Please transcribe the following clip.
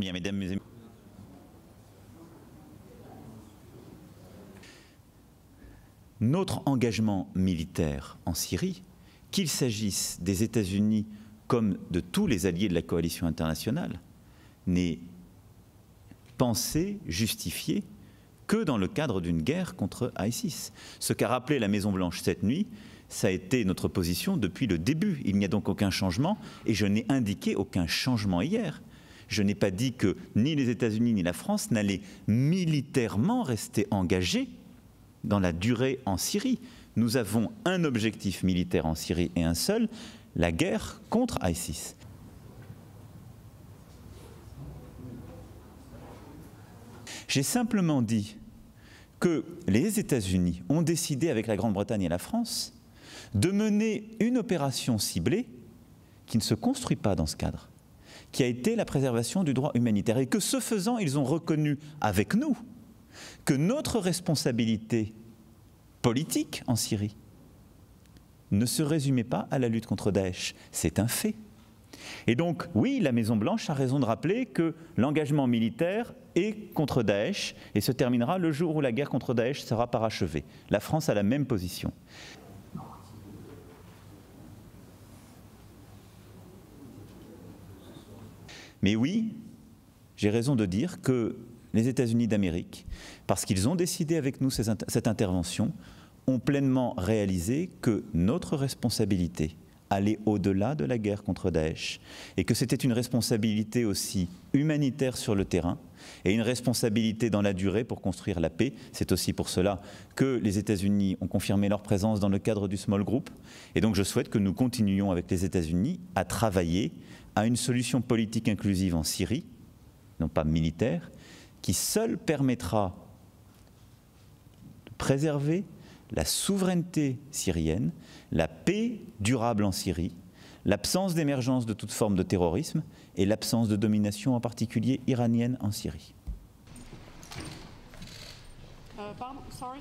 Bien, mesdames, messieurs. Notre engagement militaire en Syrie, qu'il s'agisse des États-Unis comme de tous les alliés de la coalition internationale, n'est pensé, justifié que dans le cadre d'une guerre contre ISIS. Ce qu'a rappelé la Maison-Blanche cette nuit, ça a été notre position depuis le début. Il n'y a donc aucun changement et je n'ai indiqué aucun changement hier. Je n'ai pas dit que ni les États-Unis ni la France n'allaient militairement rester engagés dans la durée en Syrie. Nous avons un objectif militaire en Syrie et un seul, la guerre contre ISIS. J'ai simplement dit que les États-Unis ont décidé, avec la Grande-Bretagne et la France, de mener une opération ciblée qui ne se construit pas dans ce cadre, qui a été la préservation du droit humanitaire. Et que ce faisant, ils ont reconnu avec nous que notre responsabilité politique en Syrie ne se résumait pas à la lutte contre Daesh. C'est un fait. Et donc, oui, la Maison-Blanche a raison de rappeler que l'engagement militaire est contre Daesh et se terminera le jour où la guerre contre Daesh sera parachevée. La France a la même position. Mais oui, j'ai raison de dire que les États-Unis d'Amérique, parce qu'ils ont décidé avec nous cette intervention, ont pleinement réalisé que notre responsabilité allait au-delà de la guerre contre Daesh et que c'était une responsabilité aussi humanitaire sur le terrain et une responsabilité dans la durée pour construire la paix. C'est aussi pour cela que les États-Unis ont confirmé leur présence dans le cadre du Small Group. Et donc je souhaite que nous continuions avec les États-Unis à travailler à une solution politique inclusive en Syrie, non pas militaire, qui seule permettra de préserver la souveraineté syrienne, la paix durable en Syrie, l'absence d'émergence de toute forme de terrorisme et l'absence de domination en particulier iranienne en Syrie. Pardon, sorry.